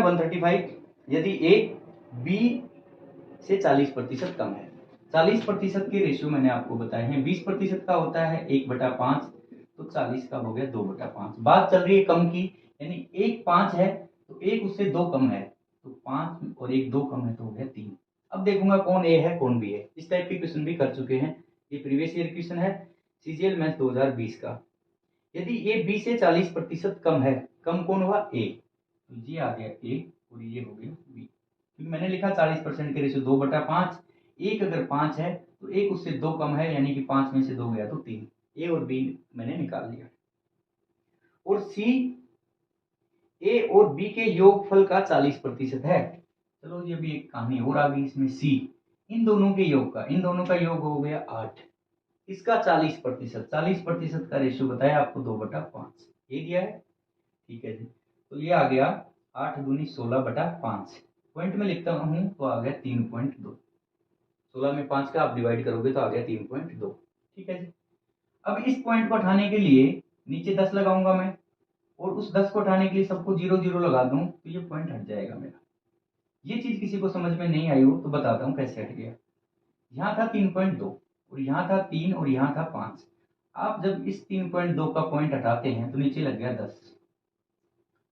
135 यदि A B से 40% कम है। 40% के रेशियो मैंने आपको बताए हैं। 20% का होता है 1/5, तो 40 का हो गया 2/5। बात चल रही है कम की, यानी 1 5 है तो 1 उससे 2 कम है, तो 5 और 1 2 कम है तो हो गया 3। अब देखूंगा कौन ए है कौन बी है। इस टाइप के क्वेश्चन भी कर चुके हैं, ये प्रीवियस ईयर क्वेश्चन है सीजीएल मैथ्स 2020 का। यदि ए बी से 40% कम है, कम कौन हुआ ए, तो ये आ गया ए और ये हो गया बी। क्योंकि मैंने लिखा 40% के रेशियो 2/5, एक अगर 5 है तो एक उससे 2 कम है, यानी कि 5 में से 2 गया तो 3। ए और बी मैंने निकाल लिया। और सी ए और बी के योगफल का 40% है। चलो ये भी एक कहानी और आ गई इसमें। सी इन दोनों के योग का, इन दोनों का योग हो गया 8, इसका 40%, 40% का रेशियो बताया आपको 2/5, ये दिया है। ठीक है जी, तो ये आ गया 8 दूनी 16/5। पॉइंट में लिखता हूं तो आ गया 3.2। 16 में 5 का आप डिवाइड करोगे तो आ गया 3.2। ठीक है जी। अब इस पॉइंट को उठाने के लिए नीचे 10 लगाऊंगा मैं, और उस 10 को उठाने के लिए सबको 0 0 लगा दूं तो ये पॉइंट हट जाएगा मेरा। ये चीज किसी को समझ में नहीं आई हो तो बताता हूं कैसे हट गया। यहाँ था 3.2 और यहाँ था 3 और यहाँ था 5। आप जब इस 3.2 का पॉइंट हटाते हैं तो नीचे लग गया 10।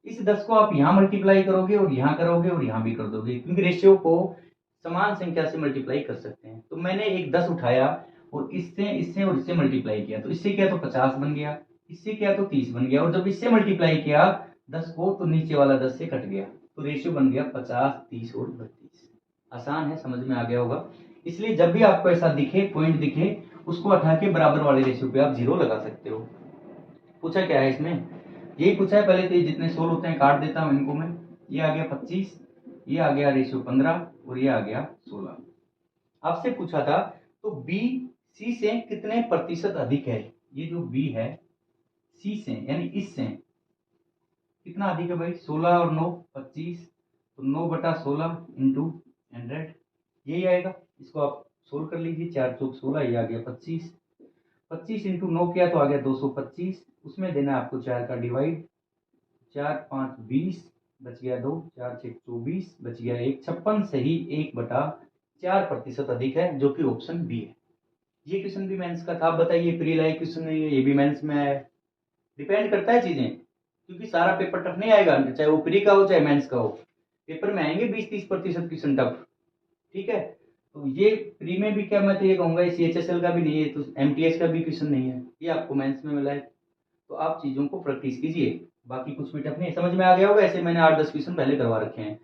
इस 10 को आप यहाँ मल्टीप्लाई करोगे और यहाँ करोगे और यहाँ भी कर दोगे, क्योंकि रेशियो को समान संख्या से मल्टीप्लाई कर सकते हैं। तो मैंने एक 10 उठाया और इससे और इससे मल्टीप्लाई किया, तो इससे क्या तो 50 बन गया, इससे क्या तो 30 बन गया, और जब इससे मल्टीप्लाई किया 10 को तो नीचे वाला 10 से कट गया, तो रेशियो बन गया 50 30 और 32। आसान है, समझ में आ गया होगा। इसलिए जब भी आपको ऐसा दिखे, पॉइंट दिखे, उसको हटा के बराबर वाले रेशियो पे आप 0 लगा सकते हो। पूछा क्या है इसमें, यही पूछा है। पहले तो ये जितने सोल होते हैं काट देता हूं इनको मैं। ये आ गया 25, ये आ गया रेशियो 15 और ये आ गया 16। आपसे पूछा था तो बी सी से कितने प्रतिशत अधिक है। ये जो बी है सी से यानी इससे कितना अधिक है भाई, 16 और 9 25, तो 9/16 इंटू 100 यही आएगा। इसको आप सोल्व कर लीजिए, 4 चौक 16, ये आ गया 25। 25 इंटू 9 किया तो आ गया 225। उसमें देना आपको 4 का डिवाइड, 4 5 20, बच गया 2, 4 6 24, बच गया 1, 56 से ही 1/4% अधिक है, जो कि ऑप्शन बी है। ये क्वेश्चन भी मेंस का था। आप बताइए, प्री लाइव क्वेश्चन है ये भी मेंस में है। डिपेंड करता है चीजें, क्योंकि सारा पेपर टफ नहीं आएगा, चाहे वो प्री का हो चाहे मेंस का हो। पेपर में आएंगे 20-30% क्वेश्चन टफ। ठीक है, तो ये प्री में भी क्या मैं तो ये कहूंगा, CHSL का भी नहीं है तो MTS का भी क्वेश्चन नहीं है, ये आपको मेंस में मिला है। तो आप चीजों को प्रैक्टिस कीजिए, बाकी कुछ भी टफ नहीं। समझ में आ गया होगा, ऐसे मैंने 8-10 क्वेश्चन पहले करवा रखे हैं।